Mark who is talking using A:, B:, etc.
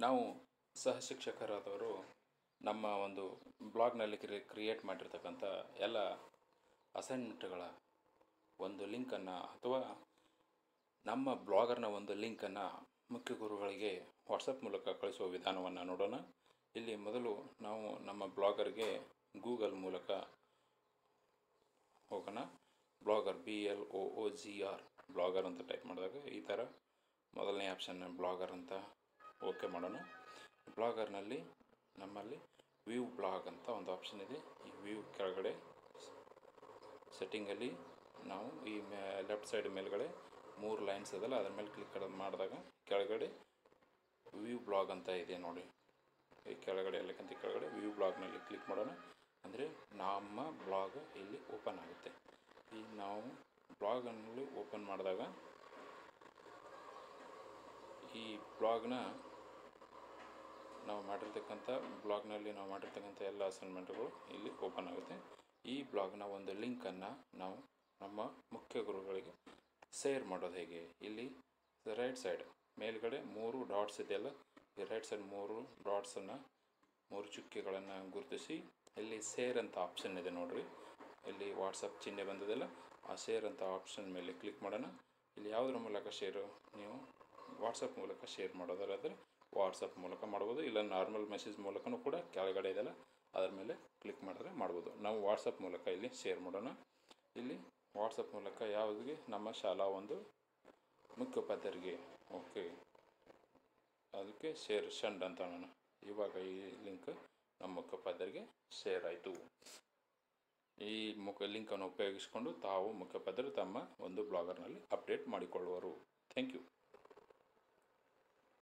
A: ನಾವು ಸಹಶಿಕ್ಷಕರಾದವರು ನಮ್ಮ ಒಂದು ಬ್ಲಾಗ್ನಲ್ಲಿ ಕ್ರಿಯೇಟ್ ಮಾಡಿರ್ತಕ್ಕಂಥ ಎಲ್ಲ ಅಸೈನ್ಮೆಂಟ್ಗಳ ಒಂದು ಲಿಂಕನ್ನು ಅಥವಾ ನಮ್ಮ ಬ್ಲಾಗರ್ನ ಒಂದು ಲಿಂಕನ್ನು ಮುಖ್ಯ ಗುರುಗಳಿಗೆ ವಾಟ್ಸಪ್ ಮೂಲಕ ಕಳಿಸುವ ವಿಧಾನವನ್ನು ನೋಡೋಣ. ಇಲ್ಲಿ ಮೊದಲು ನಾವು ನಮ್ಮ ಬ್ಲಾಗರ್ಗೆ ಗೂಗಲ್ ಮೂಲಕ ಹೋಗೋಣ. ಬ್ಲಾಗರ್ BLOOGR ಬ್ಲಾಗರ್ ಅಂತ ಟೈಪ್ ಮಾಡಿದಾಗ ಈ ಥರ ಮೊದಲನೇ ಆಪ್ಷನ್ ಬ್ಲಾಗರ್ ಅಂತ ಓಕೆ ಮಾಡೋಣ. ಬ್ಲಾಗರ್ನಲ್ಲಿ ನಮ್ಮಲ್ಲಿ ವ್ಯೂ ಬ್ಲಾಗ್ ಅಂತ ಒಂದು ಆಪ್ಷನ್ ಇದೆ. ಈ ವ್ಯೂ ಕೆಳಗಡೆ ಸೆಟ್ಟಿಂಗಲ್ಲಿ ನಾವು ಈ ಲೆಫ್ಟ್ ಸೈಡ್ ಮೇಲ್ಗಡೆ 3 ಲೈನ್ಸ್ ಅದಲ್ಲ, ಅದ್ರ ಮೇಲೆ ಕ್ಲಿಕ್ ಮಾಡಿದಾಗ ಕೆಳಗಡೆ ವ್ಯೂ ಬ್ಲಾಗ್ ಅಂತ ಇದೆ ನೋಡಿ. ಈ ಕೆಳಗಡೆ ಎಲ್ಲಕ್ಕಿಂತ ಕೆಳಗಡೆ ವ್ಯೂ ಬ್ಲಾಗ್ನಲ್ಲಿ ಕ್ಲಿಕ್ ಮಾಡೋಣ. ಅಂದರೆ ನಮ್ಮ ಬ್ಲಾಗ್ ಇಲ್ಲಿ ಓಪನ್ ಆಗುತ್ತೆ. ಈ ನಾವು ಬ್ಲಾಗಲ್ಲಿ ಓಪನ್ ಮಾಡಿದಾಗ ಈ ಬ್ಲಾಗ್ನ ನಾವು ಮಾಡಿರ್ತಕ್ಕಂಥ ಎಲ್ಲ ಅಸೈನ್ಮೆಂಟ್ಗಳು ಇಲ್ಲಿ ಓಪನ್ ಆಗುತ್ತೆ. ಈ ಬ್ಲಾಗ್ನ ಒಂದು ಲಿಂಕನ್ನು ನಾವು ನಮ್ಮ ಮುಖ್ಯ ಗುರುಗಳಿಗೆ ಶೇರ್ ಮಾಡೋದು ಹೇಗೆ? ಇಲ್ಲಿ ರೈಟ್ ಸೈಡ್ ಮೇಲ್ಗಡೆ 3 ಡಾಟ್ಸ್ ಇದೆಯಲ್ಲ, ಈ ರೈಟ್ ಸೈಡ್ 3 ಡಾಟ್ಸನ್ನು 3 ಚುಕ್ಕೆಗಳನ್ನು ಗುರುತಿಸಿ ಇಲ್ಲಿ ಶೇರ್ ಅಂತ ಆಪ್ಷನ್ ಇದೆ ನೋಡಿರಿ. ಇಲ್ಲಿ ವಾಟ್ಸಪ್ ಚಿಹ್ನೆ ಬಂದಿದೆಯಲ್ಲ, ಆ ಶೇರ್ ಅಂತ ಆಪ್ಷನ್ ಮೇಲೆ ಕ್ಲಿಕ್ ಮಾಡೋಣ. ಇಲ್ಲಿ ಯಾವುದರ ಮೂಲಕ ಶೇರು? ನೀವು ವಾಟ್ಸಪ್ ಮೂಲಕ ಶೇರ್ ಮಾಡೋದಾದರೆ ವಾಟ್ಸಪ್ ಮೂಲಕ ಮಾಡ್ಬೋದು, ಇಲ್ಲ ನಾರ್ಮಲ್ ಮೆಸೇಜ್ ಮೂಲಕನೂ ಕೂಡ ಕೆಳಗಡೆ ಇದೆಯಲ್ಲ ಅದರ ಮೇಲೆ ಕ್ಲಿಕ್ ಮಾಡಿದ್ರೆ ಮಾಡ್ಬೋದು. ನಾವು ವಾಟ್ಸಪ್ ಮೂಲಕ ಇಲ್ಲಿ ಶೇರ್ ಮಾಡೋಣ. ಇಲ್ಲಿ ವಾಟ್ಸಪ್ ಮೂಲಕ ಯಾವುದಿಗೆ? ನಮ್ಮ ಶಾಲಾ ಒಂದು ಮುಖ್ಯೋಪಾಧ್ಯಾಯರಿಗೆ. ಓಕೆ, ಅದಕ್ಕೆ ಶೇರ್ ಶಂಡ್ ಅಂತ ನಾನು ಇವಾಗ ಈ ಲಿಂಕ್ ನಮ್ಮ ಮುಖ್ಯೋಪಾಧ್ಯಾಯರಿಗೆ ಶೇರ್ ಆಯಿತು. ಈ ಲಿಂಕನ್ನು ಉಪಯೋಗಿಸಿಕೊಂಡು ತಾವು ಮುಖ್ಯೋಪಾಧ್ಯಾಯರು ತಮ್ಮ ಒಂದು ಬ್ಲಾಗರ್ನಲ್ಲಿ ಅಪ್ಡೇಟ್ ಮಾಡಿಕೊಳ್ಳುವರು. Thank you.